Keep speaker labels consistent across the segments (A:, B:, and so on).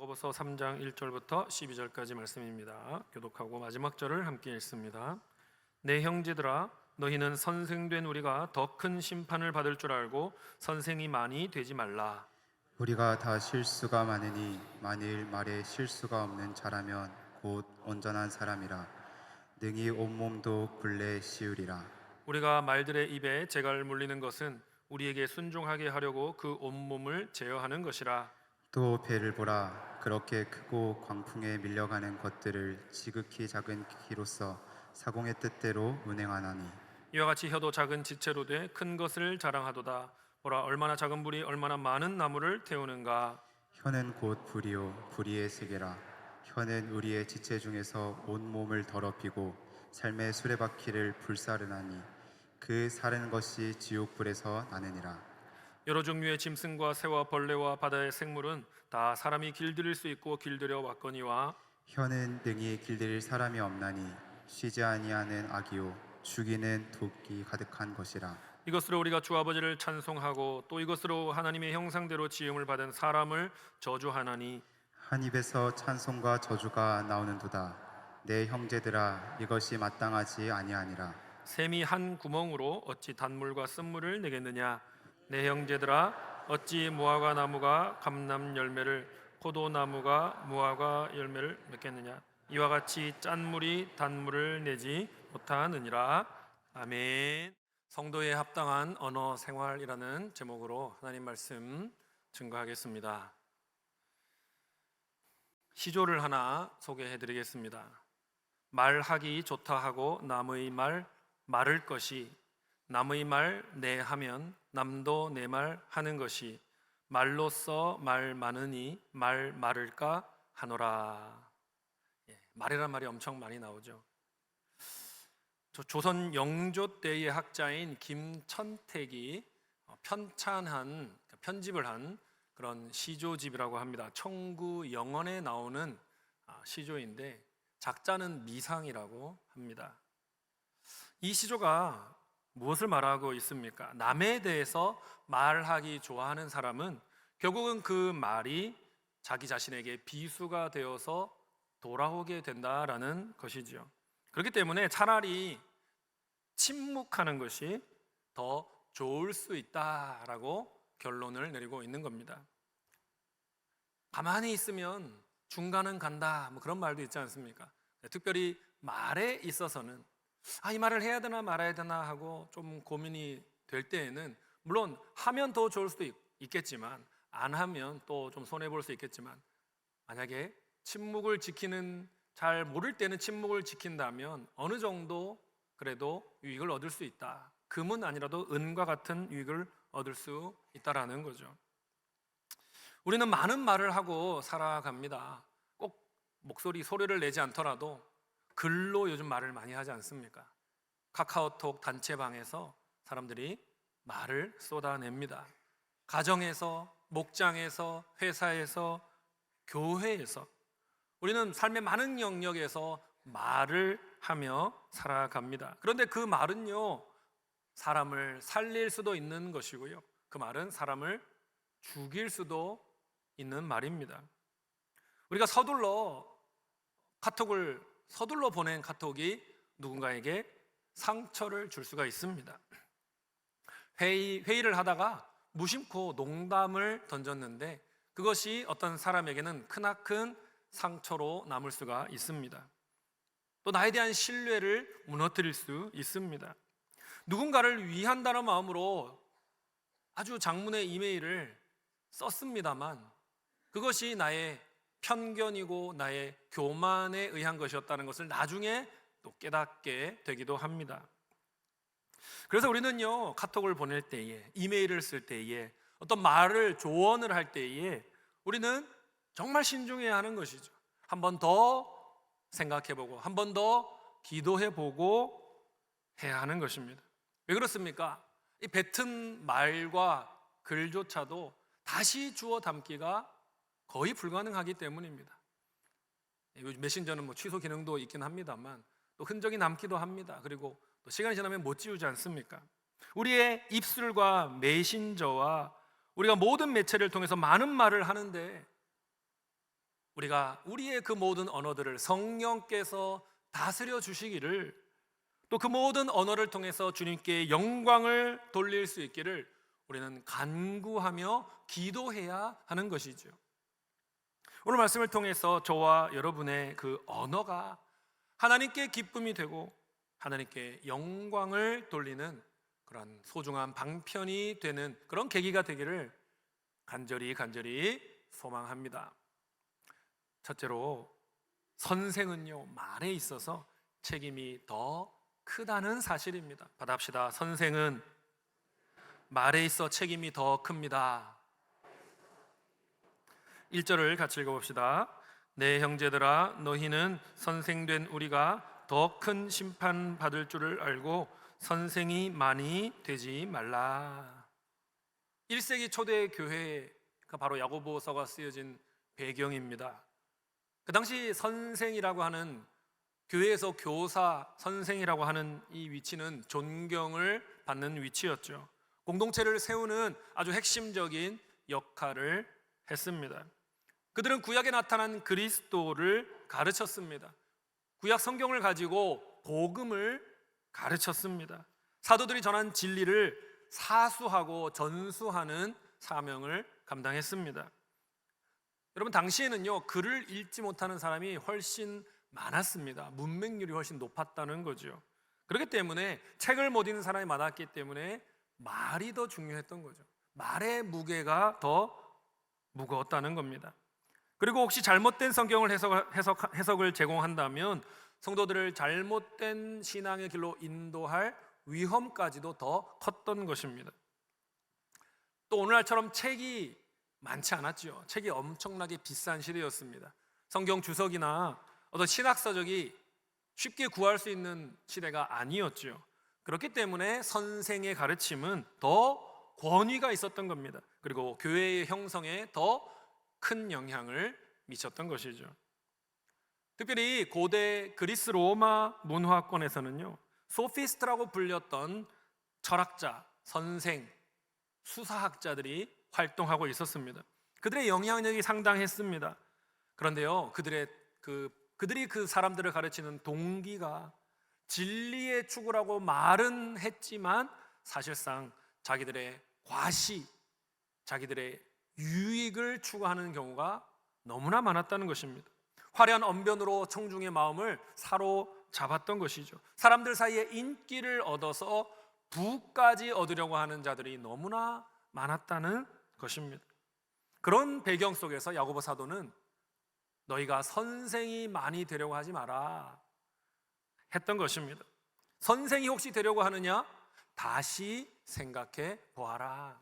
A: 야고보서 3장 1절부터 12절까지 말씀입니다. 교독하고 마지막 절을 함께 읽습니다. 내 형제들아, 너희는 선생된 우리가 더 큰 심판을 받을 줄 알고 선생이 많이 되지 말라.
B: 우리가 다 실수가 많으니 만일 말에 실수가 없는 자라면 곧 온전한 사람이라 능히 온몸도 굴레 씌우리라.
A: 우리가 말들의 입에 재갈 물리는 것은 우리에게 순종하게 하려고 그 온몸을 제어하는 것이라.
B: 또 배를 보라. 그렇게 크고 광풍에 밀려가는 것들을 지극히 작은 키로서 사공의 뜻대로 운행하나니
A: 이와 같이 혀도 작은 지체로 돼 큰 것을 자랑하도다. 보라, 얼마나 작은 불이 얼마나 많은 나무를 태우는가.
B: 혀는 곧 불이요 불의의 세계라. 혀는 우리의 지체 중에서 온몸을 더럽히고 삶의 수레바퀴를 불사르나니 그 사르는 것이 지옥불에서 나느니라.
A: 여러 종류의 짐승과 새와 벌레와 바다의 생물은 다 사람이 길들일 수 있고 길들여 왔거니와
B: 혀는 능히 길들일 사람이 없나니 쉬지 아니하는 악이요 죽이는 독이 가득한 것이라.
A: 이것으로 우리가 주 아버지를 찬송하고 또 이것으로 하나님의 형상대로 지음을 받은 사람을 저주하나니
B: 한 입에서 찬송과 저주가 나오는도다. 내 형제들아, 이것이 마땅하지 아니하니라.
A: 샘이 한 구멍으로 어찌 단물과 쓴물을 내겠느냐. 내 형제들아, 어찌 무화과 나무가 감람 열매를 포도나무가 무화과 열매를 맺겠느냐. 이와 같이 짠물이 단물을 내지 못하느니라. 아멘. 성도에 합당한 언어 생활이라는 제목으로 하나님 말씀 증거하겠습니다. 시조를 하나 소개해 드리겠습니다. 말하기 좋다 하고 남의 말 말을 것이, 남의 말 내 하면 남도 내 말 하는 것이, 말로써 말 많으니 말 말을까 하노라. 말이란 말이 엄청 많이 나오죠. 조선 영조 때의 학자인 김천택이 편집을 한 그런 시조집이라고 합니다. 청구영언에 나오는 시조인데 작자는 미상이라고 합니다. 이 시조가 무엇을 말하고 있습니까? 남에 대해서 말하기 좋아하는 사람은 결국은 그 말이 자기 자신에게 비수가 되어서 돌아오게 된다라는 것이지요. 그렇기 때문에 차라리 침묵하는 것이 더 좋을 수 있다라고 결론을 내리고 있는 겁니다. 가만히 있으면 중간은 간다, 뭐 그런 말도 있지 않습니까? 특별히 말에 있어서는 이 말을 해야 되나 말아야 되나 하고 좀 고민이 될 때에는 물론 하면 더 좋을 수도 있겠지만 안 하면 또 좀 손해볼 수 있겠지만 만약에 침묵을 지키는, 잘 모를 때는 침묵을 지킨다면 어느 정도 그래도 유익을 얻을 수 있다. 금은 아니라도 은과 같은 유익을 얻을 수 있다라는 거죠. 우리는 많은 말을 하고 살아갑니다. 꼭 소리를 내지 않더라도 글로 요즘 말을 많이 하지 않습니까? 카카오톡 단체방에서 사람들이 말을 쏟아냅니다. 가정에서, 목장에서, 회사에서, 교회에서 우리는 삶의 많은 영역에서 말을 하며 살아갑니다. 그런데 그 말은요, 사람을 살릴 수도 있는 것이고요, 그 말은 사람을 죽일 수도 있는 말입니다. 우리가 서둘러 보낸 카톡이 누군가에게 상처를 줄 수가 있습니다. 회의를 하다가 무심코 농담을 던졌는데 그것이 어떤 사람에게는 크나큰 상처로 남을 수가 있습니다. 또 나에 대한 신뢰를 무너뜨릴 수 있습니다. 누군가를 위한다는 마음으로 아주 장문의 이메일을 썼습니다만 그것이 나의 편견이고 나의 교만에 의한 것이었다는 것을 나중에 또 깨닫게 되기도 합니다. 그래서 우리는요, 카톡을 보낼 때에, 이메일을 쓸 때에, 어떤 말을 조언을 할 때에 우리는 정말 신중해야 하는 것이죠. 한 번 더 생각해보고 한 번 더 기도해보고 해야 하는 것입니다. 왜 그렇습니까? 이 뱉은 말과 글조차도 다시 주워 담기가 거의 불가능하기 때문입니다. 요즘 메신저는 취소 기능도 있긴 합니다만 또 흔적이 남기도 합니다. 그리고 또 시간이 지나면 못 지우지 않습니까? 우리의 입술과 메신저와 우리가 모든 매체를 통해서 많은 말을 하는데 우리가 우리의 그 모든 언어들을 성령께서 다스려 주시기를, 또 그 모든 언어를 통해서 주님께 영광을 돌릴 수 있기를 우리는 간구하며 기도해야 하는 것이죠. 오늘 말씀을 통해서 저와 여러분의 그 언어가 하나님께 기쁨이 되고 하나님께 영광을 돌리는 그런 소중한 방편이 되는 그런 계기가 되기를 간절히 소망합니다. 첫째로, 선생은요, 말에 있어서 책임이 더 크다는 사실입니다. 받아봅시다. 선생은 말에 있어 책임이 더 큽니다. 1절을 같이 읽어봅시다. 내 형제들아, 너희는 선생된 우리가 더 큰 심판 받을 줄을 알고 선생이 많이 되지 말라. 1세기 초대 교회가 바로 야고보서가 쓰여진 배경입니다. 그 당시 선생이라고 하는, 교회에서 교사, 선생이라고 하는 이 위치는 존경을 받는 위치였죠. 공동체를 세우는 아주 핵심적인 역할을 했습니다. 그들은 구약에 나타난 그리스도를 가르쳤습니다. 구약 성경을 가지고 복음을 가르쳤습니다. 사도들이 전한 진리를 사수하고 전수하는 사명을 감당했습니다. 여러분, 당시에는요, 글을 읽지 못하는 사람이 훨씬 많았습니다. 문맹률이 훨씬 높았다는 거죠. 그렇기 때문에 책을 못 읽는 사람이 많았기 때문에 말이 더 중요했던 거죠. 말의 무게가 더 무거웠다는 겁니다. 그리고 혹시 잘못된 성경을 해석을 제공한다면 성도들을 잘못된 신앙의 길로 인도할 위험까지도 더 컸던 것입니다. 또 오늘날처럼 책이 많지 않았죠. 책이 엄청나게 비싼 시대였습니다. 성경 주석이나 어떤 신학서적이 쉽게 구할 수 있는 시대가 아니었죠. 그렇기 때문에 선생의 가르침은 더 권위가 있었던 겁니다. 그리고 교회의 형성에 더 큰 영향을 미쳤던 것이죠. 특별히 고대 그리스 로마 문화권에서는요, 소피스트라고 불렸던 철학자, 선생, 수사학자들이 활동하고 있었습니다. 그들의 영향력이 상당했습니다. 그런데요, 그들이 그 사람들을 가르치는 동기가 진리의 추구라고 말은 했지만 사실상 자기들의 과시, 자기들의 유익을 추구하는 경우가 너무나 많았다는 것입니다. 화려한 언변으로 청중의 마음을 사로잡았던 것이죠. 사람들 사이에 인기를 얻어서 부까지 얻으려고 하는 자들이 너무나 많았다는 것입니다. 그런 배경 속에서 야고보 사도는 너희가 선생이 많이 되려고 하지 마라 했던 것입니다. 선생이 혹시 되려고 하느냐? 다시 생각해 보아라.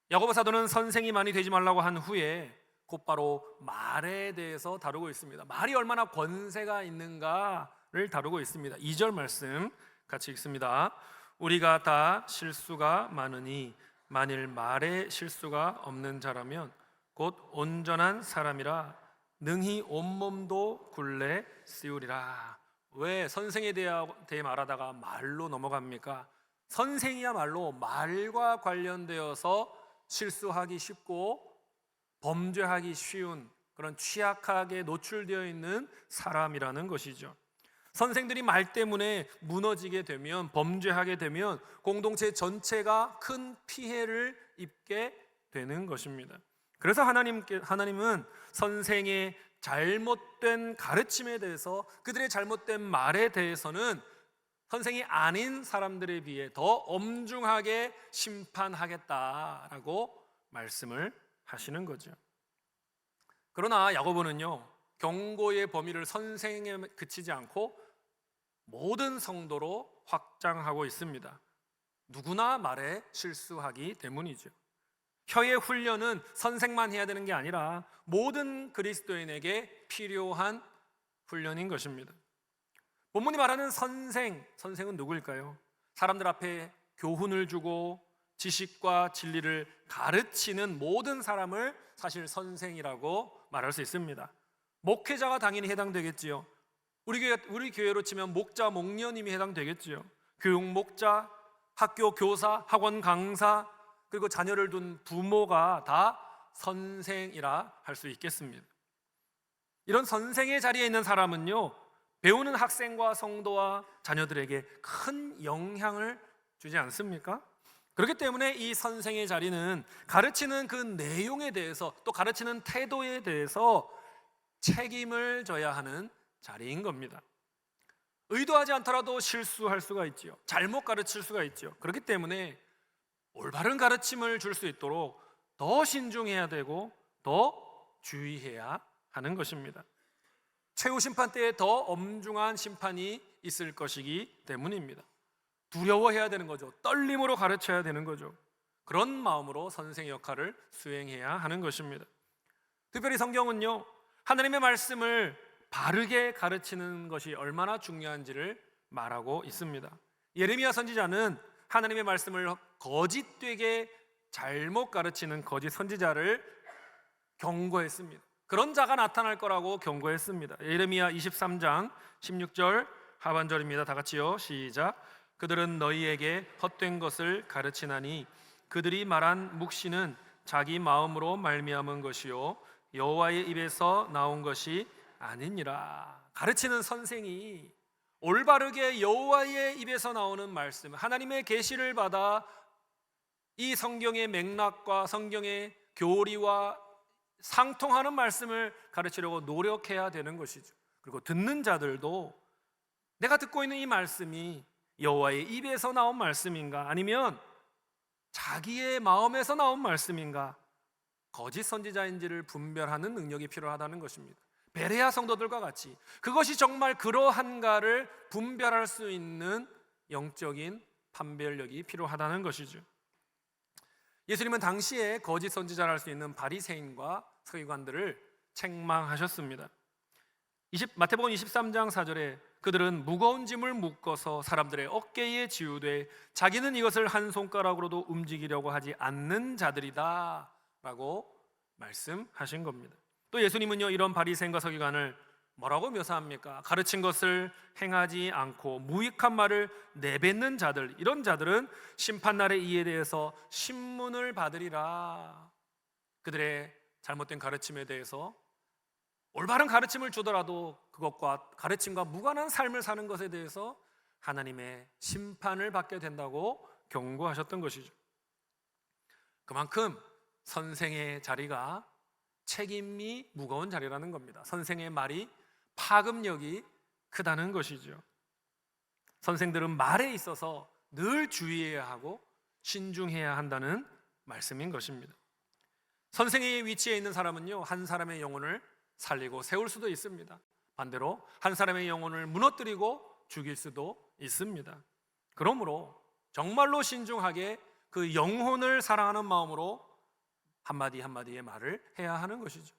A: 야고보 사도는 선생이 많이 되지 말라고 한 후에 곧바로 말에 대해서 다루고 있습니다. 말이 얼마나 권세가 있는가를 다루고 있습니다. 2절 말씀 같이 읽습니다. 우리가 다 실수가 많으니 만일 말에 실수가 없는 자라면 곧 온전한 사람이라 능히 온몸도 굴레 씌우리라. 왜 선생에 대해 말하다가 말로 넘어갑니까? 선생이야말로 말과 관련되어서 실수하기 쉽고 범죄하기 쉬운 그런 취약하게 노출되어 있는 사람이라는 것이죠. 선생들이 말 때문에 무너지게 되면, 범죄하게 되면 공동체 전체가 큰 피해를 입게 되는 것입니다. 그래서 하나님은 선생의 잘못된 가르침에 대해서, 그들의 잘못된 말에 대해서는 선생이 아닌 사람들에 비해 더 엄중하게 심판하겠다라고 말씀을 하시는 거죠. 그러나 야고보는요, 경고의 범위를 선생에 그치지 않고 모든 성도로 확장하고 있습니다. 누구나 말에 실수하기 때문이죠. 혀의 훈련은 선생만 해야 되는 게 아니라 모든 그리스도인에게 필요한 훈련인 것입니다. 본문이 말하는 선생은 누구일까요? 사람들 앞에 교훈을 주고 지식과 진리를 가르치는 모든 사람을 사실 선생이라고 말할 수 있습니다. 목회자가 당연히 해당되겠지요. 우리 교회로 치면 목자, 목녀님이 해당되겠지요. 교육 목자, 학교 교사, 학원 강사, 그리고 자녀를 둔 부모가 다 선생이라 할 수 있겠습니다. 이런 선생의 자리에 있는 사람은요, 배우는 학생과 성도와 자녀들에게 큰 영향을 주지 않습니까? 그렇기 때문에 이 선생의 자리는 가르치는 그 내용에 대해서, 또 가르치는 태도에 대해서 책임을 져야 하는 자리인 겁니다. 의도하지 않더라도 실수할 수가 있지요. 잘못 가르칠 수가 있죠. 그렇기 때문에 올바른 가르침을 줄 수 있도록 더 신중해야 되고 더 주의해야 하는 것입니다. 최후 심판 때에 더 엄중한 심판이 있을 것이기 때문입니다. 두려워해야 되는 거죠. 떨림으로 가르쳐야 되는 거죠. 그런 마음으로 선생의 역할을 수행해야 하는 것입니다. 특별히 성경은요, 하나님의 말씀을 바르게 가르치는 것이 얼마나 중요한지를 말하고 있습니다. 예레미야 선지자는 하나님의 말씀을 거짓되게 잘못 가르치는 거짓 선지자를 경고했습니다. 그런 자가 나타날 거라고 경고했습니다. 예레미야 23장 16절 하반절입니다. 다 같이요, 시작. 그들은 너희에게 헛된 것을 가르치나니 그들이 말한 묵시는 자기 마음으로 말미암은 것이요 여호와의 입에서 나온 것이 아니니라. 가르치는 선생이 올바르게 여호와의 입에서 나오는 말씀, 하나님의 계시를 받아 이 성경의 맥락과 성경의 교리와 상통하는 말씀을 가르치려고 노력해야 되는 것이죠. 그리고 듣는 자들도 내가 듣고 있는 이 말씀이 여호와의 입에서 나온 말씀인가, 아니면 자기의 마음에서 나온 말씀인가, 거짓 선지자인지를 분별하는 능력이 필요하다는 것입니다. 베레아 성도들과 같이 그것이 정말 그러한가를 분별할 수 있는 영적인 판별력이 필요하다는 것이죠. 예수님은 당시에 거짓 선지자를 할 수 있는 바리새인과 서기관들을 책망하셨습니다. 마태복음 23장 4절에 그들은 무거운 짐을 묶어서 사람들의 어깨에 지우되 자기는 이것을 한 손가락으로도 움직이려고 하지 않는 자들이다 라고 말씀하신 겁니다. 또 예수님은요, 이런 바리새인과 서기관을 뭐라고 묘사합니까? 가르친 것을 행하지 않고 무익한 말을 내뱉는 자들, 이런 자들은 심판날에 이에 대해서 신문을 받으리라. 그들의 잘못된 가르침에 대해서 올바른 가르침을 주더라도 그것과 가르침과 무관한 삶을 사는 것에 대해서 하나님의 심판을 받게 된다고 경고하셨던 것이죠. 그만큼 선생의 자리가 책임이 무거운 자리라는 겁니다. 선생의 말이 파급력이 크다는 것이죠. 선생들은 말에 있어서 늘 주의해야 하고 신중해야 한다는 말씀인 것입니다. 선생의 위치에 있는 사람은요, 한 사람의 영혼을 살리고 세울 수도 있습니다. 반대로 한 사람의 영혼을 무너뜨리고 죽일 수도 있습니다. 그러므로 정말로 신중하게 그 영혼을 사랑하는 마음으로 한마디 한마디의 말을 해야 하는 것이죠.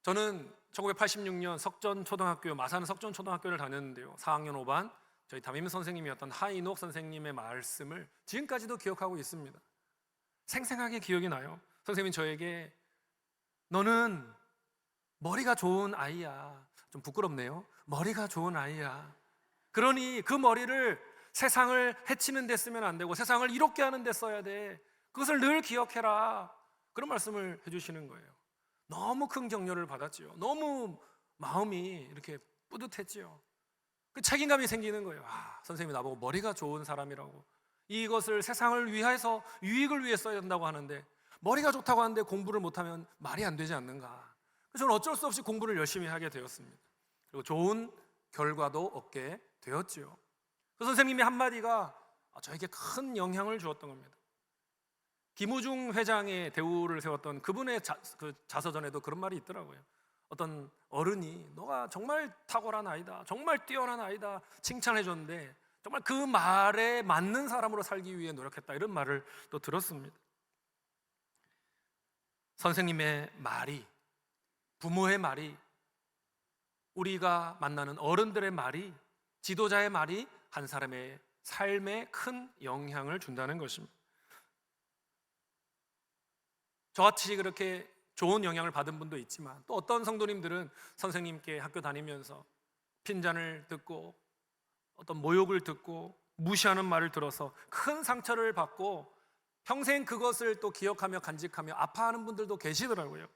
A: 저는 1986년 석전초등학교, 마산 석전초등학교를 다녔는데요, 4학년 5반 저희 담임 선생님이었던 하인옥 선생님의 말씀을 지금까지도 기억하고 있습니다. 생생하게 기억이 나요. 선생님이 저에게 너는 머리가 좋은 아이야. 좀 부끄럽네요. 머리가 좋은 아이야. 그러니 그 머리를 세상을 해치는 데 쓰면 안 되고 세상을 이롭게 하는 데 써야 돼. 그것을 늘 기억해라. 그런 말씀을 해주시는 거예요. 너무 큰 격려를 받았지요. 너무 마음이 이렇게 뿌듯했지요. 그 책임감이 생기는 거예요. 선생님이 나보고 머리가 좋은 사람이라고, 이것을 세상을 위해서 유익을 위해 써야 된다고 하는데 머리가 좋다고 하는데 공부를 못하면 말이 안 되지 않는가. 그래서 저는 어쩔 수 없이 공부를 열심히 하게 되었습니다. 그리고 좋은 결과도 얻게 되었지요. 그 선생님이 한마디가 저에게 큰 영향을 주었던 겁니다. 김우중 회장의 대우를 세웠던 그분의 자서전에도 그런 말이 있더라고요. 어떤 어른이 너가 정말 탁월한 아이다, 정말 뛰어난 아이다 칭찬해 줬는데 정말 그 말에 맞는 사람으로 살기 위해 노력했다, 이런 말을 또 들었습니다. 선생님의 말이, 부모의 말이, 우리가 만나는 어른들의 말이, 지도자의 말이 한 사람의 삶에 큰 영향을 준다는 것입니다. 저같이 그렇게 좋은 영향을 받은 분도 있지만 또 어떤 성도님들은 선생님께 학교 다니면서 핀잔을 듣고 어떤 모욕을 듣고 무시하는 말을 들어서 큰 상처를 받고 평생 그것을 또 기억하며 간직하며 아파하는 분들도 계시더라고요.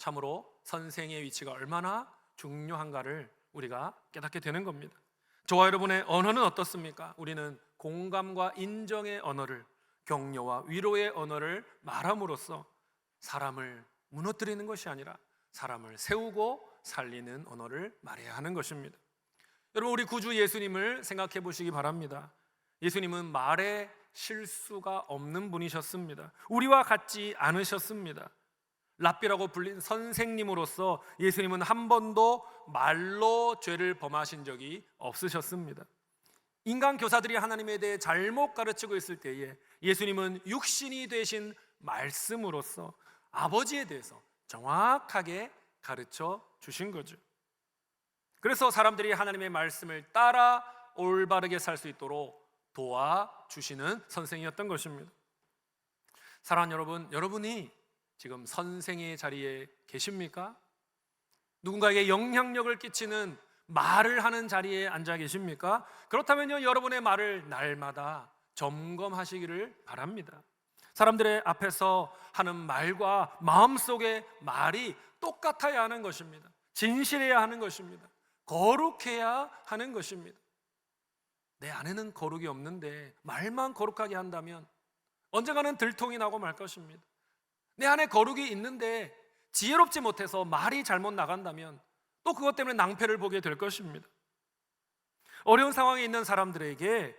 A: 참으로 선생의 위치가 얼마나 중요한가를 우리가 깨닫게 되는 겁니다. 저와 여러분의 언어는 어떻습니까? 우리는 공감과 인정의 언어를, 격려와 위로의 언어를 말함으로써 사람을 무너뜨리는 것이 아니라 사람을 세우고 살리는 언어를 말해야 하는 것입니다. 여러분, 우리 구주 예수님을 생각해 보시기 바랍니다. 예수님은 말에 실수가 없는 분이셨습니다. 우리와 같지 않으셨습니다. 랍비라고 불린 선생님으로서 예수님은 한 번도 말로 죄를 범하신 적이 없으셨습니다. 인간 교사들이 하나님에 대해 잘못 가르치고 있을 때에 예수님은 육신이 되신 말씀으로서 아버지에 대해서 정확하게 가르쳐 주신 거죠. 그래서 사람들이 하나님의 말씀을 따라 올바르게 살 수 있도록 도와주시는 선생이었던 것입니다. 사랑하는 여러분, 여러분이 지금 선생의 자리에 계십니까? 누군가에게 영향력을 끼치는 말을 하는 자리에 앉아 계십니까? 그렇다면요, 여러분의 말을 날마다 점검하시기를 바랍니다. 사람들의 앞에서 하는 말과 마음속의 말이 똑같아야 하는 것입니다. 진실해야 하는 것입니다. 거룩해야 하는 것입니다. 내 안에는 거룩이 없는데 말만 거룩하게 한다면 언젠가는 들통이 나고 말 것입니다. 내 안에 거룩이 있는데 지혜롭지 못해서 말이 잘못 나간다면 또 그것 때문에 낭패를 보게 될 것입니다. 어려운 상황에 있는 사람들에게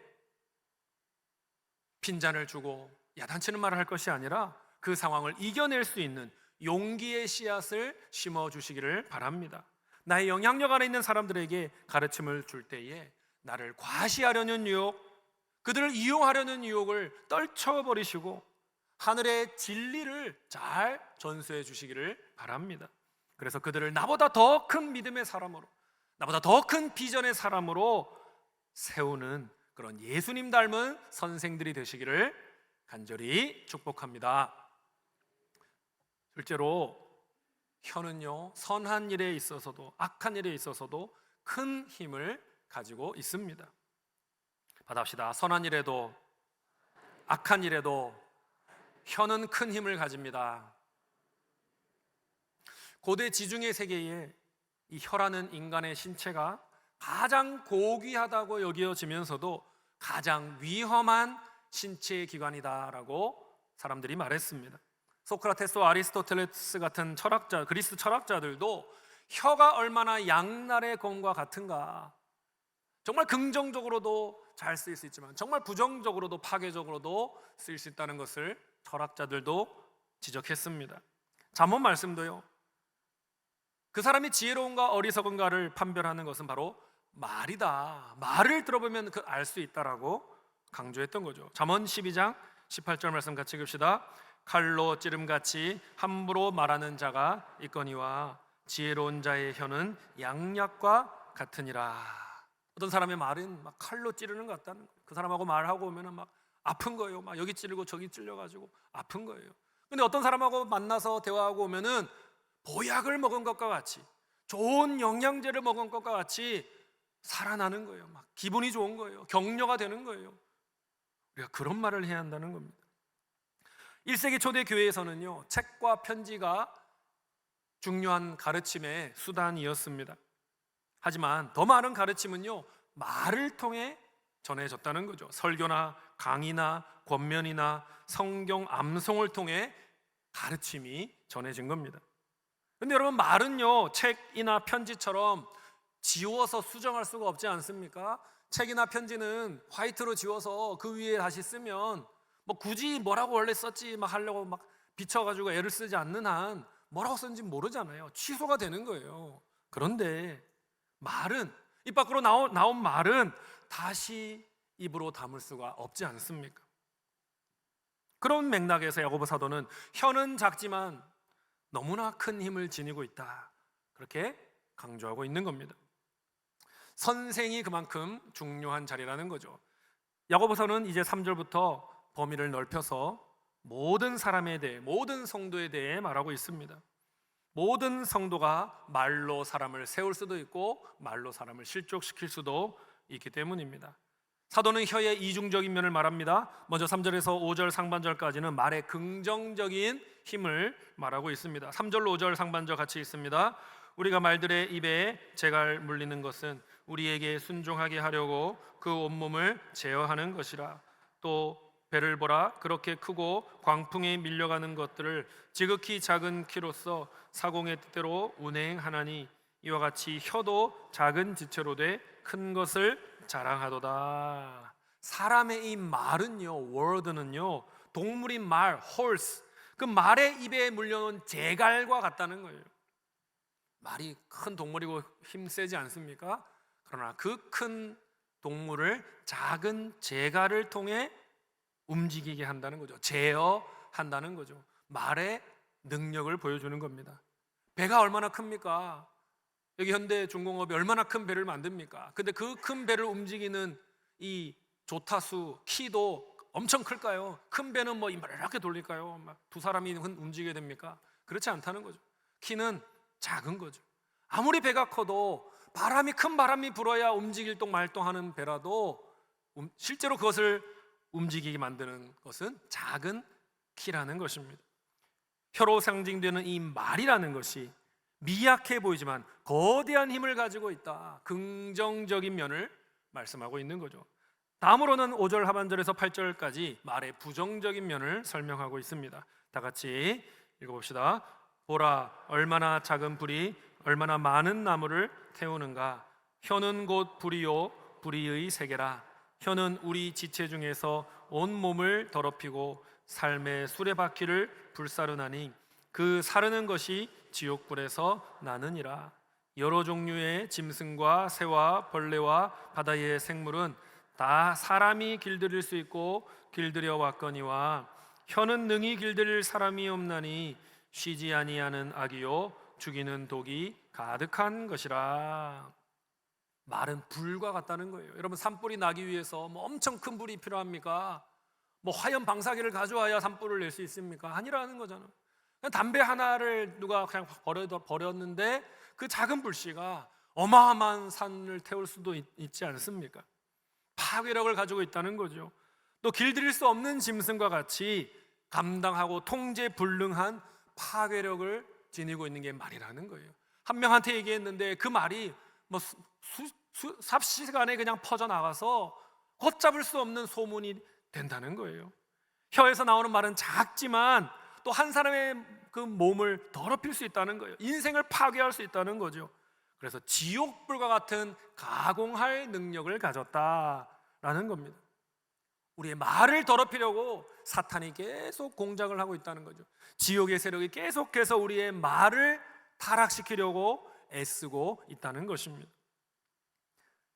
A: 핀잔을 주고 야단치는 말을 할 것이 아니라 그 상황을 이겨낼 수 있는 용기의 씨앗을 심어주시기를 바랍니다. 나의 영향력 안에 있는 사람들에게 가르침을 줄 때에 나를 과시하려는 유혹, 그들을 이용하려는 유혹을 떨쳐버리시고 하늘의 진리를 잘 전수해 주시기를 바랍니다. 그래서 그들을 나보다 더 큰 믿음의 사람으로, 나보다 더 큰 비전의 사람으로 세우는 그런 예수님 닮은 선생들이 되시기를 간절히 축복합니다. 실제로 혀는요, 선한 일에 있어서도 악한 일에 있어서도 큰 힘을 가지고 있습니다. 받아봅시다. 선한 일에도 악한 일에도 혀는 큰 힘을 가집니다. 고대 지중해 세계에 이 혀라는 인간의 신체가 가장 고귀하다고 여겨지면서도 가장 위험한 신체 기관이다라고 사람들이 말했습니다. 소크라테스와 아리스토텔레스 같은 철학자, 그리스 철학자들도 혀가 얼마나 양날의 검과 같은가, 정말 긍정적으로도 잘 쓰일 수 있지만 정말 부정적으로도 파괴적으로도 쓰일 수 있다는 것을 철학자들도 지적했습니다. 잠언 말씀도요, 그 사람이 지혜로운가 어리석은가를 판별하는 것은 바로 말이다, 말을 들어보면 알 수 있다라고 강조했던 거죠. 잠언 12장 18절 말씀 같이 읽읍시다. 칼로 찌름같이 함부로 말하는 자가 있거니와 지혜로운 자의 혀는 양약과 같으니라. 어떤 사람의 말은 막 칼로 찌르는 것 같다는 거예요. 그 사람하고 말하고 오면 막 아픈 거예요. 막 여기 찌르고 저기 찔려가지고 아픈 거예요. 근데 어떤 사람하고 만나서 대화하고 오면은 보약을 먹은 것과 같이, 좋은 영양제를 먹은 것과 같이 살아나는 거예요. 막 기분이 좋은 거예요. 격려가 되는 거예요. 우리가 그런 말을 해야 한다는 겁니다. 1세기 초대 교회에서는요, 책과 편지가 중요한 가르침의 수단이었습니다. 하지만 더 많은 가르침은요, 말을 통해 전해졌다는 거죠. 설교나 강의나 권면이나 성경 암송을 통해 가르침이 전해진 겁니다. 근데 여러분, 말은요, 책이나 편지처럼 지워서 수정할 수가 없지 않습니까? 책이나 편지는 화이트로 지워서 그 위에 다시 쓰면 뭐 굳이 뭐라고 원래 썼지 막 하려고 막 비춰가지고 애를 쓰지 않는 한 뭐라고 썼는지 모르잖아요. 취소가 되는 거예요. 그런데 말은, 입 밖으로 나온 말은 다시 입으로 담을 수가 없지 않습니까? 그런 맥락에서 야고보 사도는 혀는 작지만 너무나 큰 힘을 지니고 있다, 그렇게 강조하고 있는 겁니다. 선생이 그만큼 중요한 자리라는 거죠. 야고보서는 이제 3절부터 범위를 넓혀서 모든 사람에 대해, 모든 성도에 대해 말하고 있습니다. 모든 성도가 말로 사람을 세울 수도 있고 말로 사람을 실족시킬 수도 있기 때문입니다. 사도는 혀의 이중적인 면을 말합니다. 먼저 3절에서 5절 상반절까지는 말의 긍정적인 힘을 말하고 있습니다. 3절 5절 상반절 같이 있습니다. 우리가 말들의 입에 재갈 물리는 것은 우리에게 순종하게 하려고 그 온몸을 제어하는 것이라. 또 배를 보라, 그렇게 크고 광풍에 밀려가는 것들을 지극히 작은 키로서 사공의 뜻대로 운행하나니 이와 같이 혀도 작은 지체로 돼 큰 것을 자랑하도다. 사람의 이 말은요, word는요, 동물인 말, horse, 그 말의 입에 물려놓은 재갈과 같다는 거예요. 말이 큰 동물이고 힘세지 않습니까? 그러나 그 큰 동물을 작은 재갈을 통해 움직이게 한다는 거죠. 제어한다는 거죠. 말의 능력을 보여주는 겁니다. 배가 얼마나 큽니까? 여기 현대 중공업이 얼마나 큰 배를 만듭니까? 근데 그 큰 배를 움직이는 이 조타수 키도 엄청 클까요? 큰 배는 뭐 이렇게 돌릴까요? 막 두 사람이 움직이게 됩니까? 그렇지 않다는 거죠. 키는 작은 거죠. 아무리 배가 커도 큰 바람이 불어야 움직일 동 말동하는 배라도 실제로 그것을 움직이게 만드는 것은 작은 키라는 것입니다. 혀로 상징되는 이 말이라는 것이 미약해 보이지만 거대한 힘을 가지고 있다. 긍정적인 면을 말씀하고 있는 거죠. 다음으로는 5절 하반절에서 8절까지 말의 부정적인 면을 설명하고 있습니다. 다 같이 읽어봅시다. 보라, 얼마나 작은 불이 얼마나 많은 나무를 태우는가. 혀는 곧 불이요 불의의 세계라. 혀는 우리 지체 중에서 온 몸을 더럽히고 삶의 수레바퀴를 불사르나니 그 사르는 것이 지옥불에서 나느니라. 여러 종류의 짐승과 새와 벌레와 바다의 생물은 다 사람이 길들일 수 있고 길들여 왔거니와 혀는 능히 길들일 사람이 없나니 쉬지 아니하는 악이요 죽이는 독이 가득한 것이라. 말은 불과 같다는 거예요. 여러분, 산불이 나기 위해서 뭐 엄청 큰 불이 필요합니까? 뭐 화염 방사기를 가져와야 산불을 낼 수 있습니까? 아니라는 거잖아요. 그냥 담배 하나를 누가 그냥 버렸는데 그 작은 불씨가 어마어마한 산을 태울 수도 있지 않습니까? 파괴력을 가지고 있다는 거죠. 또 길들일 수 없는 짐승과 같이 감당하고 통제 불능한 파괴력을 지니고 있는 게 말이라는 거예요. 한 명한테 얘기했는데 그 말이 뭐 삽시간에 그냥 퍼져나가서 걷잡을 수 없는 소문이 된다는 거예요. 혀에서 나오는 말은 작지만 또 한 사람의 그 몸을 더럽힐 수 있다는 거예요. 인생을 파괴할 수 있다는 거죠. 그래서 지옥불과 같은 가공할 능력을 가졌다라는 겁니다. 우리의 말을 더럽히려고 사탄이 계속 공작을 하고 있다는 거죠. 지옥의 세력이 계속해서 우리의 말을 타락시키려고 애쓰고 있다는 것입니다.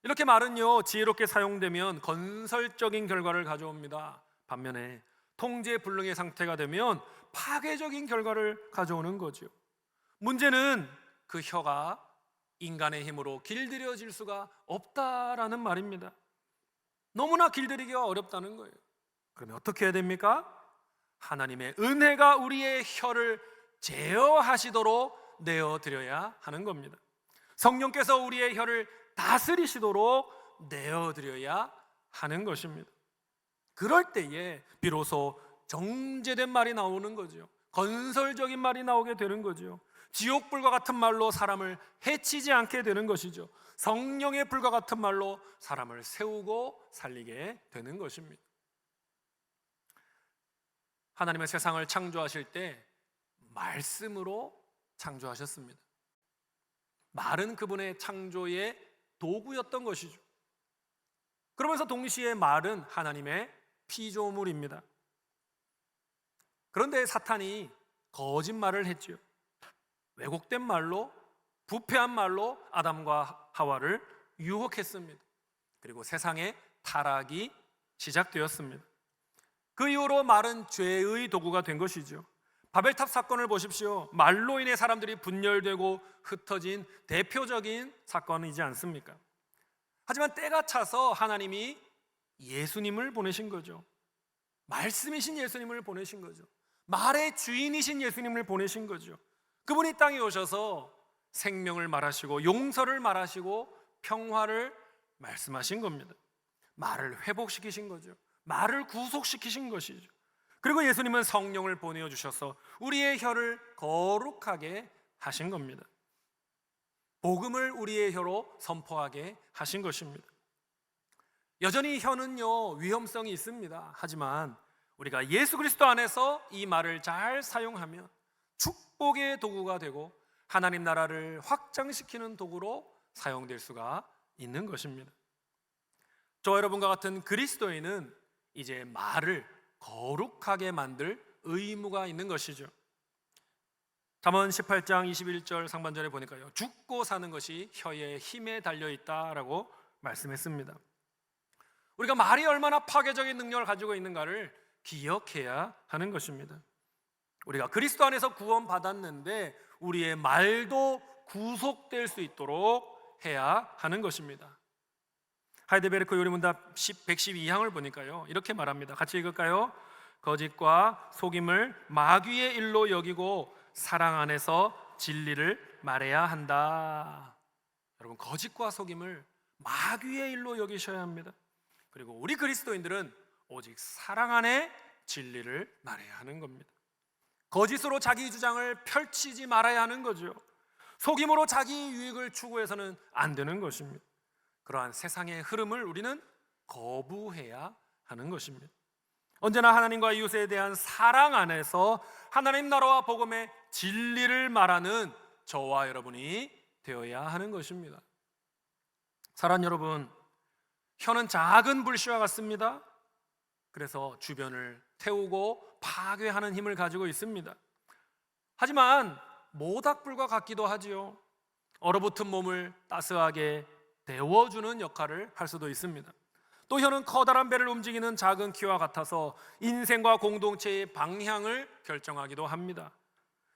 A: 이렇게 말은요, 지혜롭게 사용되면 건설적인 결과를 가져옵니다. 반면에 통제불능의 상태가 되면 파괴적인 결과를 가져오는 거죠. 문제는 그 혀가 인간의 힘으로 길들여질 수가 없다라는 말입니다. 너무나 길들이기가 어렵다는 거예요. 그러면 어떻게 해야 됩니까? 하나님의 은혜가 우리의 혀를 제어하시도록 내어드려야 하는 겁니다. 성령께서 우리의 혀를 다스리시도록 내어드려야 하는 것입니다. 그럴 때에 비로소 정제된 말이 나오는 거죠. 건설적인 말이 나오게 되는 거죠. 지옥불과 같은 말로 사람을 해치지 않게 되는 것이죠. 성령의 불과 같은 말로 사람을 세우고 살리게 되는 것입니다. 하나님의 세상을 창조하실 때 말씀으로 창조하셨습니다. 말은 그분의 창조의 도구였던 것이죠. 그러면서 동시에 말은 하나님의 피조물입니다. 그런데 사탄이 거짓말을 했죠. 왜곡된 말로, 부패한 말로 아담과 하와를 유혹했습니다. 그리고 세상의 타락이 시작되었습니다. 그 이후로 말은 죄의 도구가 된 것이죠. 바벨탑 사건을 보십시오. 말로 인해 사람들이 분열되고 흩어진 대표적인 사건이지 않습니까? 하지만 때가 차서 하나님이 예수님을 보내신 거죠. 말씀이신 예수님을 보내신 거죠. 말의 주인이신 예수님을 보내신 거죠. 그분이 땅에 오셔서 생명을 말하시고 용서를 말하시고 평화를 말씀하신 겁니다. 말을 회복시키신 거죠. 말을 구속시키신 것이죠. 그리고 예수님은 성령을 보내주셔서 우리의 혀를 거룩하게 하신 겁니다. 복음을 우리의 혀로 선포하게 하신 것입니다. 여전히 혀는요, 위험성이 있습니다. 하지만 우리가 예수 그리스도 안에서 이 말을 잘 사용하면 축복의 도구가 되고 하나님 나라를 확장시키는 도구로 사용될 수가 있는 것입니다. 저와 여러분과 같은 그리스도인은 이제 말을 거룩하게 만들 의무가 있는 것이죠. 잠언 18장 21절 상반절에 보니까요, 죽고 사는 것이 혀의 힘에 달려있다라고 말씀했습니다. 우리가 말이 얼마나 파괴적인 능력을 가지고 있는가를 기억해야 하는 것입니다. 우리가 그리스도 안에서 구원받았는데 우리의 말도 구속될 수 있도록 해야 하는 것입니다. 하이델베르크 요리문답 112항을 보니까요, 이렇게 말합니다. 같이 읽을까요? 거짓과 속임을 마귀의 일로 여기고 사랑 안에서 진리를 말해야 한다. 여러분, 거짓과 속임을 마귀의 일로 여기셔야 합니다. 그리고 우리 그리스도인들은 오직 사랑 안에 진리를 말해야 하는 겁니다. 거짓으로 자기 주장을 펼치지 말아야 하는 거죠. 속임으로 자기 유익을 추구해서는 안 되는 것입니다. 그러한 세상의 흐름을 우리는 거부해야 하는 것입니다. 언제나 하나님과 이웃에 대한 사랑 안에서 하나님 나라와 복음의 진리를 말하는 저와 여러분이 되어야 하는 것입니다. 사랑하는 여러분, 혀는 작은 불씨와 같습니다. 그래서 주변을 태우고 파괴하는 힘을 가지고 있습니다. 하지만 모닥불과 같기도 하지요. 얼어붙은 몸을 따스하게 데워주는 역할을 할 수도 있습니다. 또 혀는 커다란 배를 움직이는 작은 키와 같아서 인생과 공동체의 방향을 결정하기도 합니다.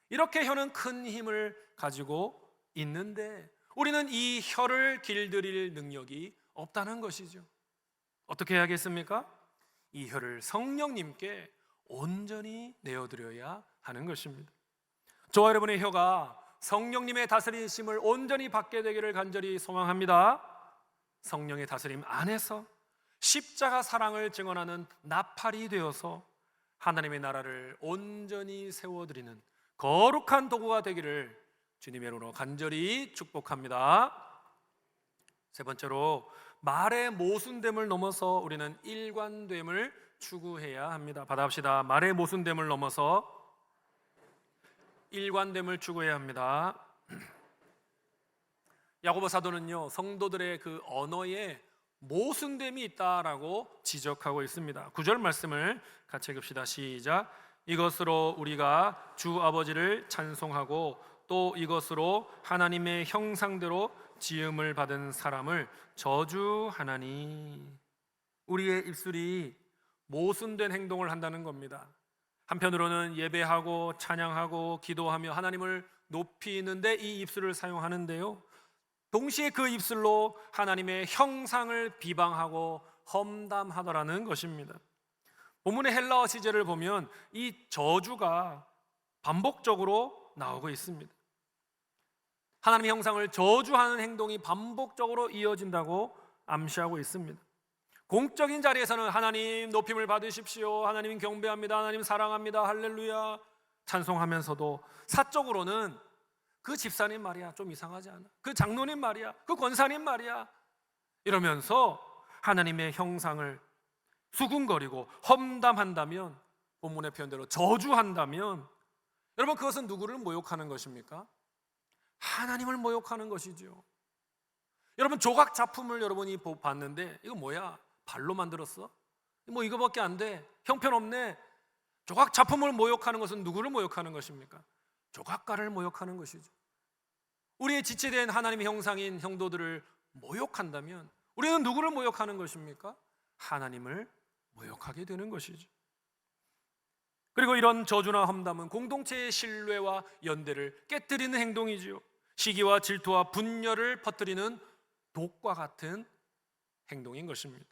A: 이렇게 혀는 큰 힘을 가지고 있는데 우리는 이 혀를 길들일 능력이 없다는 것이죠. 어떻게 해야겠습니까? 이 혀를 성령님께 온전히 내어드려야 하는 것입니다. 저와 여러분의 혀가 성령님의 다스리심을 온전히 받게 되기를 간절히 소망합니다. 성령의 다스림 안에서 십자가 사랑을 증언하는 나팔이 되어서 하나님의 나라를 온전히 세워드리는 거룩한 도구가 되기를 주님의 이름으로 간절히 축복합니다. 세 번째로, 말의 모순됨을 넘어서 우리는 일관됨을 추구해야 합니다. 받아봅시다. 말의 모순됨을 넘어서 일관됨을 추구해야 합니다. 야고보 사도는요, 성도들의 그 언어에 모순됨이 있다라고 지적하고 있습니다. 9절 말씀을 같이 읽읍시다. 시작. 이것으로 우리가 주 아버지를 찬송하고 또 이것으로 하나님의 형상대로 지음을 받은 사람을 저주하나니. 우리의 입술이 모순된 행동을 한다는 겁니다. 한편으로는 예배하고 찬양하고 기도하며 하나님을 높이는데 이 입술을 사용하는데요, 동시에 그 입술로 하나님의 형상을 비방하고 험담하더라는 것입니다. 본문의 헬라어 시제를 보면 이 저주가 반복적으로 나오고 있습니다. 하나님의 형상을 저주하는 행동이 반복적으로 이어진다고 암시하고 있습니다. 공적인 자리에서는 하나님 높임을 받으십시오, 하나님 경배합니다, 하나님 사랑합니다, 할렐루야 찬송하면서도 사적으로는 그 집사님 말이야 좀 이상하지 않아? 그 장로님 말이야, 그 권사님 말이야 이러면서 하나님의 형상을 수군거리고 험담한다면, 본문의 표현대로 저주한다면, 여러분 그것은 누구를 모욕하는 것입니까? 하나님을 모욕하는 것이죠. 여러분 조각 작품을 여러분이 봤는데 이거 뭐야? 발로 만들었어? 뭐 이거밖에 안 돼. 형편없네. 조각 작품을 모욕하는 것은 누구를 모욕하는 것입니까? 조각가를 모욕하는 것이죠. 우리의 지체된 하나님의 형상인 형도들을 모욕한다면 우리는 누구를 모욕하는 것입니까? 하나님을 모욕하게 되는 것이죠. 그리고 이런 저주나 험담은 공동체의 신뢰와 연대를 깨뜨리는 행동이지요. 시기와 질투와 분열을 퍼뜨리는 독과 같은 행동인 것입니다.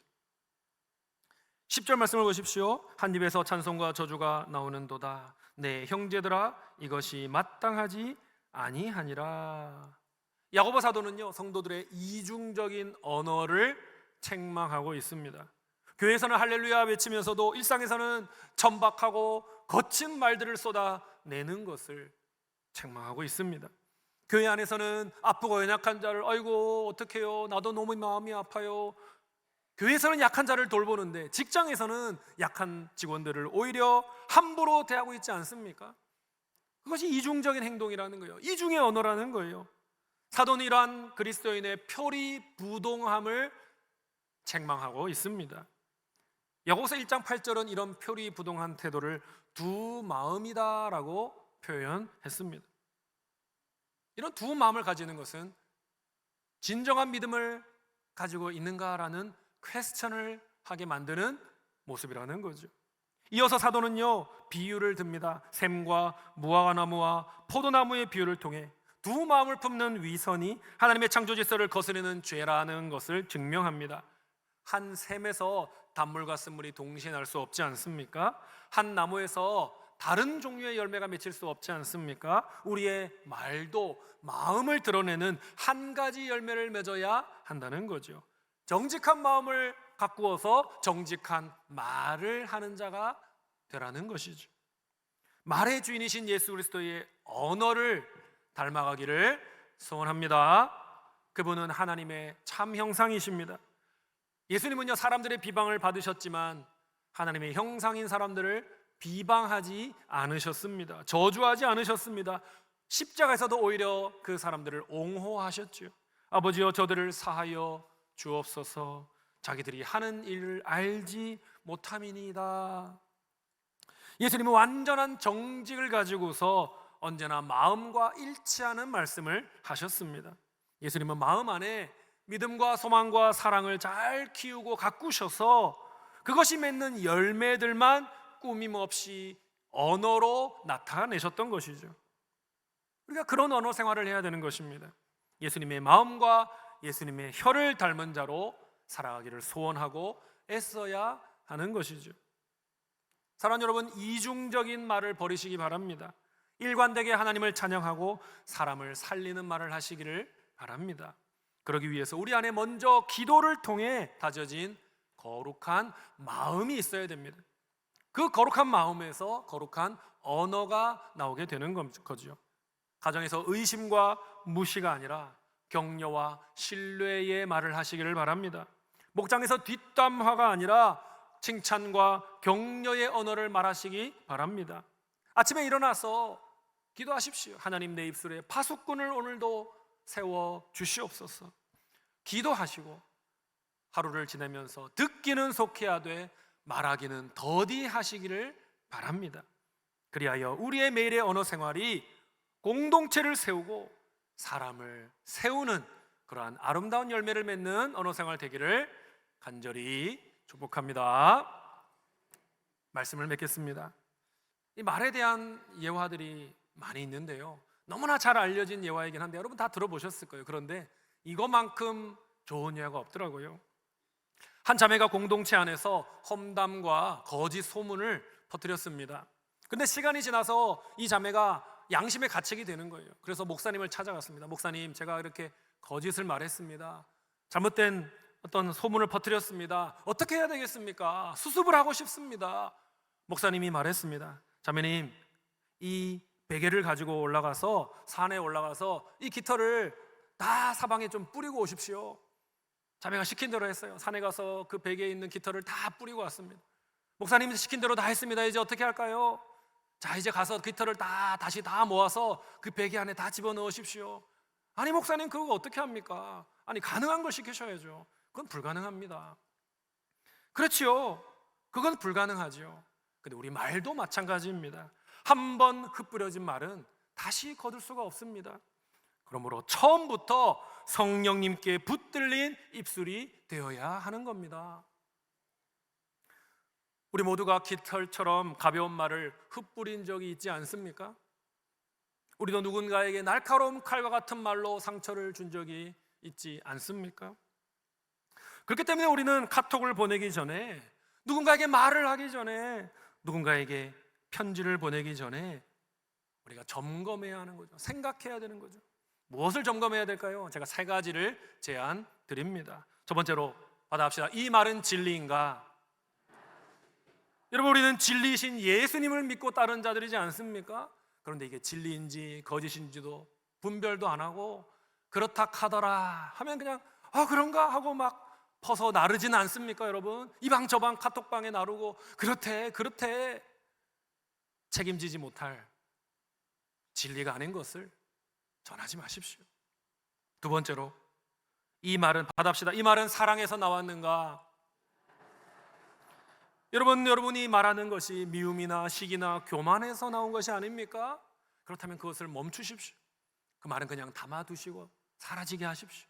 A: 10절 말씀을 보십시오. 한 입에서 찬송과 저주가 나오는도다. 네 형제들아, 이것이 마땅하지 아니하니라. 야고보 사도는요, 성도들의 이중적인 언어를 책망하고 있습니다. 교회에서는 할렐루야 외치면서도 일상에서는 천박하고 거친 말들을 쏟아내는 것을 책망하고 있습니다. 교회 안에서는 아프고 연약한 자를 아이고 어떡해요, 나도 너무 마음이 아파요. 교회에서는 약한 자를 돌보는데 직장에서는 약한 직원들을 오히려 함부로 대하고 있지 않습니까? 그것이 이중적인 행동이라는 거예요. 이중의 언어라는 거예요. 사도는 이러한 그리스도인의 표리부동함을 책망하고 있습니다. 야고보서 1장 8절은 이런 표리부동한 태도를 두 마음이다라고 표현했습니다. 이런 두 마음을 가지는 것은 진정한 믿음을 가지고 있는가라는 퀘스천을 하게 만드는 모습이라는 거죠. 이어서 사도는요, 비유를 듭니다. 샘과 무화과나무와 포도나무의 비유를 통해 두 마음을 품는 위선이 하나님의 창조 질서를 거스르는 죄라는 것을 증명합니다. 한 샘에서 단물과 쓴물이 동시에 날 수 없지 않습니까? 한 나무에서 다른 종류의 열매가 맺힐 수 없지 않습니까? 우리의 말도 마음을 드러내는 한 가지 열매를 맺어야 한다는 거죠. 정직한 마음을 가꾸어서 정직한 말을 하는 자가 되라는 것이죠. 말의 주인이신 예수 그리스도의 언어를 닮아가기를 소원합니다. 그분은 하나님의 참 형상이십니다. 예수님은요, 사람들의 비방을 받으셨지만 하나님의 형상인 사람들을 비방하지 않으셨습니다. 저주하지 않으셨습니다. 십자가에서도 오히려 그 사람들을 옹호하셨죠. 아버지여, 저들을 사하여 주옵소서, 자기들이 하는 일을 알지 못함이니이다. 예수님은 완전한 정직을 가지고서 언제나 마음과 일치하는 말씀을 하셨습니다. 예수님은 마음 안에 믿음과 소망과 사랑을 잘 키우고 가꾸셔서 그것이 맺는 열매들만 꾸밈없이 언어로 나타내셨던 것이죠. 우리가 그런 언어 생활을 해야 되는 것입니다. 예수님의 마음과 예수님의 혀를 닮은 자로 살아가기를 소원하고 애써야 하는 것이죠. 사랑하는 여러분, 이중적인 말을 버리시기 바랍니다. 일관되게 하나님을 찬양하고 사람을 살리는 말을 하시기를 바랍니다. 그러기 위해서 우리 안에 먼저 기도를 통해 다져진 거룩한 마음이 있어야 됩니다. 그 거룩한 마음에서 거룩한 언어가 나오게 되는 거죠. 가정에서 의심과 무시가 아니라 격려와 신뢰의 말을 하시기를 바랍니다. 목장에서 뒷담화가 아니라 칭찬과 격려의 언어를 말하시기 바랍니다. 아침에 일어나서 기도하십시오. 하나님, 내 입술에 파수꾼을 오늘도 세워 주시옵소서. 기도하시고 하루를 지내면서 듣기는 속히하되 말하기는 더디하시기를 바랍니다. 그리하여 우리의 매일의 언어 생활이 공동체를 세우고 사람을 세우는 그러한 아름다운 열매를 맺는 언어 생활 되기를 간절히 축복합니다. 말씀을 맺겠습니다. 이 말에 대한 예화들이 많이 있는데요, 너무나 잘 알려진 예화이긴 한데 여러분 다 들어보셨을 거예요. 그런데 이것만큼 좋은 예화가 없더라고요. 한 자매가 공동체 안에서 험담과 거짓 소문을 퍼뜨렸습니다. 근데 시간이 지나서 이 자매가 양심에 갇히게 되는 거예요. 그래서 목사님을 찾아갔습니다. 목사님, 제가 이렇게 거짓을 말했습니다. 잘못된 어떤 소문을 퍼뜨렸습니다. 어떻게 해야 되겠습니까? 수습을 하고 싶습니다. 목사님이 말했습니다. 자매님, 이 베개를 가지고 올라가서 산에 올라가서 이 깃털을 다 사방에 좀 뿌리고 오십시오. 자매가 시킨 대로 했어요. 산에 가서 그 베개에 있는 깃털을 다 뿌리고 왔습니다. 목사님이 시킨 대로 다 했습니다. 이제 어떻게 할까요? 자, 이제 가서 깃털을 다시 모아서 그 베개 안에 다 집어넣으십시오. 아니 목사님, 그거 어떻게 합니까? 아니 가능한 걸 시키셔야죠. 그건 불가능합니다. 그렇지요, 그건 불가능하죠. 근데 우리 말도 마찬가지입니다. 한 번 흩뿌려진 말은 다시 거둘 수가 없습니다. 그러므로 처음부터 성령님께 붙들린 입술이 되어야 하는 겁니다. 우리 모두가 깃털처럼 가벼운 말을 흩뿌린 적이 있지 않습니까? 우리도 누군가에게 날카로운 칼과 같은 말로 상처를 준 적이 있지 않습니까? 그렇기 때문에 우리는 카톡을 보내기 전에, 누군가에게 말을 하기 전에, 누군가에게 편지를 보내기 전에 우리가 점검해야 하는 거죠. 생각해야 되는 거죠. 무엇을 점검해야 될까요? 제가 3가지를 제안 드립니다. 첫 번째로, 받아합시다. 이 말은 진리인가? 여러분, 우리는 진리이신 예수님을 믿고 따른 자들이지 않습니까? 그런데 이게 진리인지 거짓인지도 분별도 안 하고 그렇다 카더라 하면 그냥 그런가 하고 막 퍼서 나르진 않습니까? 여러분, 이방 저방 카톡방에 나르고 그렇대 책임지지 못할 진리가 아닌 것을 전하지 마십시오. 두 번째로, 이 말은 받합시다. 이 말은 사랑에서 나왔는가? 여러분이 말하는 것이 미움이나 시기나 교만에서 나온 것이 아닙니까? 그렇다면 그것을 멈추십시오. 그 말은 그냥 담아두시고 사라지게 하십시오.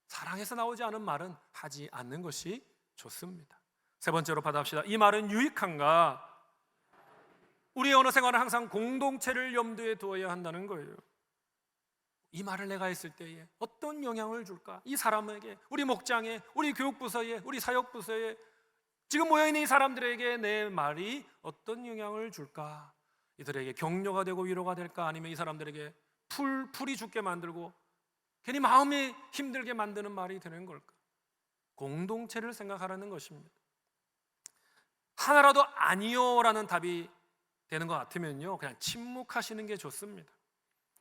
A: 사랑에서 나오지 않은 말은 하지 않는 것이 좋습니다. 세 번째로 받아합시다. 이 말은 유익한가? 우리의 언어 생활은 항상 공동체를 염두에 두어야 한다는 거예요. 이 말을 내가 했을 때에 어떤 영향을 줄까? 이 사람에게, 우리 목장에, 우리 교육부서에, 우리 사역부서에, 지금 모여있는 이 사람들에게 내 말이 어떤 영향을 줄까? 이들에게 격려가 되고 위로가 될까? 아니면 이 사람들에게 풀이 죽게 만들고 괜히 마음이 힘들게 만드는 말이 되는 걸까? 공동체를 생각하라는 것입니다. 하나라도 아니요라는 답이 되는 것 같으면요, 그냥 침묵하시는 게 좋습니다.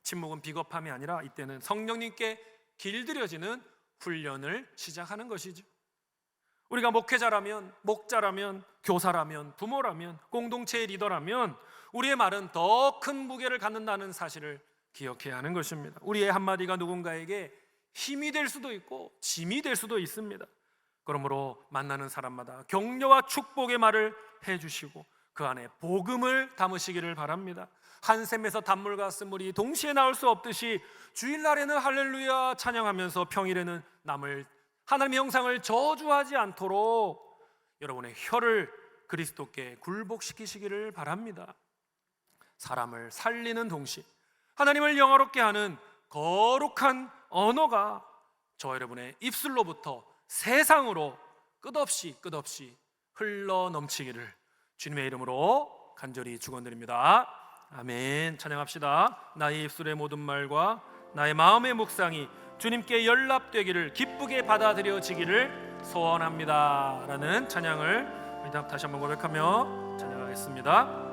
A: 침묵은 비겁함이 아니라 이때는 성령님께 길들여지는 훈련을 시작하는 것이죠. 우리가 목회자라면, 목자라면, 교사라면, 부모라면, 공동체의 리더라면 우리의 말은 더 큰 무게를 갖는다는 사실을 기억해야 하는 것입니다. 우리의 한마디가 누군가에게 힘이 될 수도 있고 짐이 될 수도 있습니다. 그러므로 만나는 사람마다 격려와 축복의 말을 해주시고 그 안에 복음을 담으시기를 바랍니다. 한 샘에서 단물과 쓴물이 동시에 나올 수 없듯이 주일날에는 할렐루야 찬양하면서 평일에는 남을 하나님의 형상을 저주하지 않도록 여러분의 혀를 그리스도께 굴복시키시기를 바랍니다. 사람을 살리는 동시에 하나님을 영화롭게 하는 거룩한 언어가 저 여러분의 입술로부터 세상으로 끝없이 흘러 넘치기를 주님의 이름으로 간절히 축원드립니다. 아멘. 찬양합시다. 나의 입술의 모든 말과 나의 마음의 묵상이 주님께 연락되기를 기쁘게 받아들여지기를 소원합니다 라는 찬양을 우리 다시 한번 고백하며 찬양하겠습니다.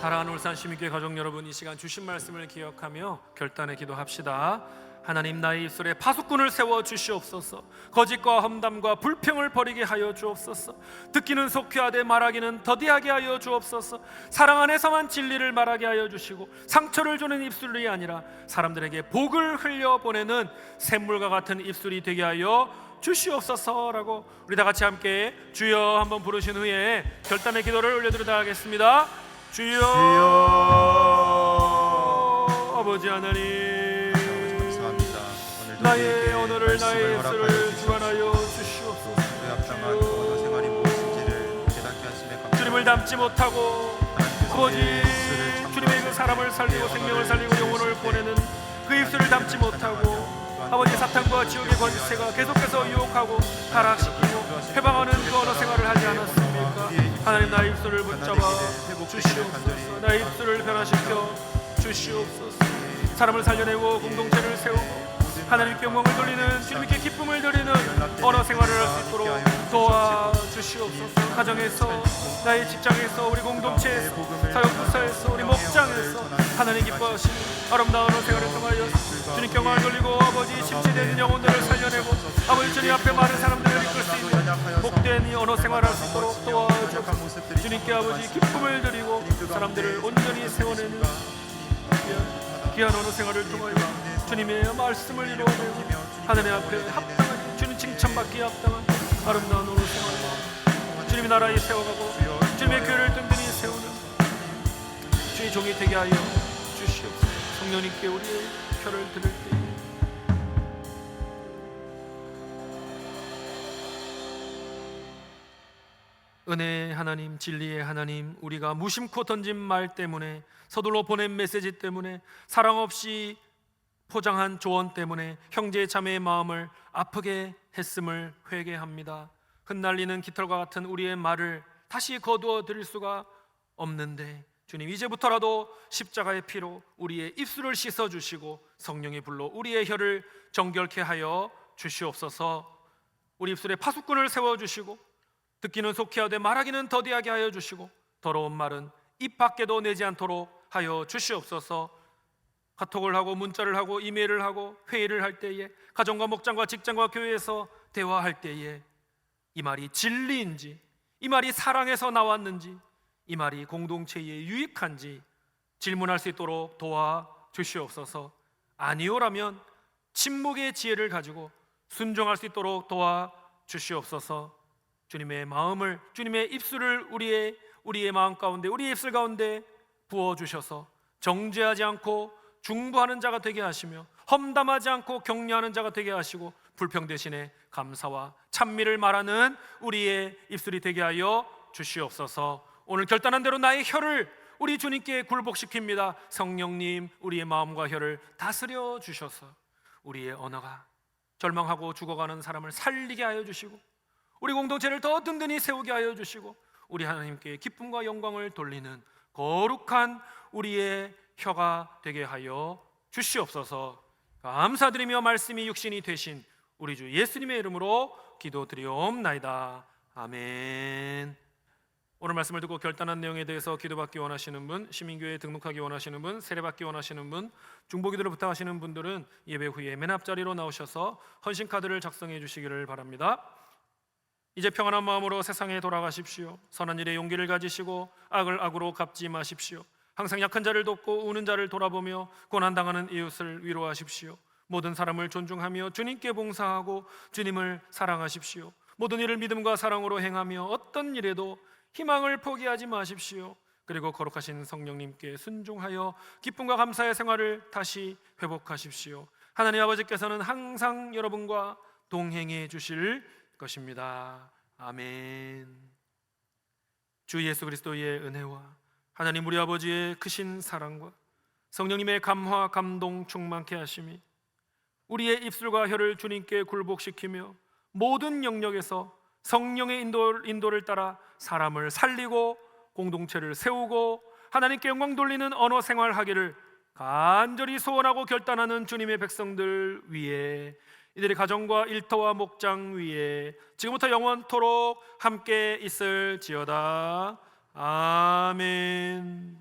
A: 사랑하는 울산 시민교회 가족 여러분, 이 시간 주신 말씀을 기억하며 결단의 기도합시다. 하나님, 나의 입술에 파수꾼을 세워 주시옵소서. 거짓과 험담과 불평을 버리게 하여 주옵소서. 듣기는 속회하되 말하기는 더디하게 하여 주옵소서. 사랑 안에서만 진리를 말하게 하여 주시고 상처를 주는 입술이 아니라 사람들에게 복을 흘려보내는 샘물과 같은 입술이 되게 하여 주시옵소서라고 우리 다 같이 함께 주여 한번 부르신 후에 결단의 기도를 올려드리도록 하겠습니다. 주여, 아버지 하나님,
B: 감사합니다.
A: 나의 오늘을 나의 입술을 주관하여 주시옵소서.
B: 생활이 무엇인지를 깨닫게 하심에 감사합니다.
A: 주님을 닮지 못하고 아버지 주님의 그 사람을 살리고 생명을 살리고 영혼을 보내는 그 입술을 닮지 못하고 아버지 사탄과 지옥의 권세가 계속해서 유혹하고 타락시키고 해방하는 그 언어 생활을 하지 않았습니까? 하나님 나의 입술을 붙잡아 주시옵소서. 나의 입술을 변화시켜 주시옵소서. 사람을 살려내고 공동체를 세우고 하나님께 영광을 돌리는 주님께 기쁨을 드리는 언어 생활을 할 수 있도록 도와주시옵소서. 가정에서, 나의 직장에서, 우리 공동체에서, 사역부서에서, 우리 목장에서 하나님 기뻐하시는 아름다운 언어 생활을 통하여 주님께 영광을 돌리고 아버지 심취된 영혼들을 살려내고 아버지 주님 앞에 많은 사람들을 이끌 수 있는 복된 이 언어 생활을 할 수 있도록 도와주옵소서. 주님께 아버지 기쁨을 드리고 사람들을 온전히 세워내는 귀한 언어 생활을 통하여 주님의 말씀을 이루어내고 하나님 앞에 합당한 주님 칭찬받기에 합당한 아름다운 언어 생활로 주님의 나라에 세워가고 주님의 교회를 든든히 세우는 주의 종이 되게 하여 주시옵소서. 성령님께 우리의 표를 드릴 때 은혜의 하나님, 진리의 하나님, 우리가 무심코 던진 말 때문에, 서둘러 보낸 메시지 때문에, 사랑 없이 포장한 조언 때문에 형제 자매의 마음을 아프게 했음을 회개합니다. 흩날리는 깃털과 같은 우리의 말을 다시 거두어 드릴 수가 없는데 주님, 이제부터라도 십자가의 피로 우리의 입술을 씻어주시고 성령의 불로 우리의 혀를 정결케 하여 주시옵소서. 우리 입술에 파수꾼을 세워주시고 듣기는 속히하되 말하기는 더디하게 하여 주시고 더러운 말은 입 밖에도 내지 않도록 하여 주시옵소서. 카톡을 하고 문자를 하고 이메일을 하고 회의를 할 때에, 가정과 목장과 직장과 교회에서 대화할 때에 이 말이 진리인지, 이 말이 사랑에서 나왔는지, 이 말이 공동체에 유익한지 질문할 수 있도록 도와주시옵소서. 아니오라면 침묵의 지혜를 가지고 순종할 수 있도록 도와주시옵소서. 주님의 마음을, 주님의 입술을 우리의 마음 가운데, 우리의 입술 가운데 부어주셔서 정죄하지 않고 중보하는 자가 되게 하시며 험담하지 않고 격려하는 자가 되게 하시고 불평 대신에 감사와 찬미를 말하는 우리의 입술이 되게 하여 주시옵소서. 오늘 결단한 대로 나의 혀를 우리 주님께 굴복시킵니다. 성령님, 우리의 마음과 혀를 다스려 주셔서 우리의 언어가 절망하고 죽어가는 사람을 살리게 하여 주시고 우리 공동체를 더 든든히 세우게 하여 주시고 우리 하나님께 기쁨과 영광을 돌리는 거룩한 우리의 혀가 되게 하여 주시옵소서. 감사드리며 말씀이 육신이 되신 우리 주 예수님의 이름으로 기도드리옵나이다. 아멘. 오늘 말씀을 듣고 결단한 내용에 대해서 기도받기 원하시는 분, 시민교회에 등록하기 원하시는 분, 세례받기 원하시는 분, 중보기도를 부탁하시는 분들은 예배 후에 맨 앞자리로 나오셔서 헌신카드를 작성해 주시기를 바랍니다. 이제 평안한 마음으로 세상에 돌아가십시오. 선한 일에 용기를 가지시고 악을 악으로 갚지 마십시오. 항상 약한 자를 돕고 우는 자를 돌아보며 고난당하는 이웃을 위로하십시오. 모든 사람을 존중하며 주님께 봉사하고 주님을 사랑하십시오. 모든 일을 믿음과 사랑으로 행하며 어떤 일에도 희망을 포기하지 마십시오. 그리고 거룩하신 성령님께 순종하여 기쁨과 감사의 생활을 다시 회복하십시오. 하나님 아버지께서는 항상 여러분과 동행해 주실 것입니다. 아멘. 주 예수 그리스도의 은혜와 하나님 우리 아버지의 크신 사랑과 성령님의 감화 감동 충만케 하심이 우리의 입술과 혀를 주님께 굴복시키며 모든 영역에서 성령의 인도를 따라 사람을 살리고 공동체를 세우고 하나님께 영광 돌리는 언어 생활하기를 간절히 소원하고 결단하는 주님의 백성들 위에, 이들의 가정과 일터와 목장 위에 지금부터 영원토록 함께 있을지어다. 아멘.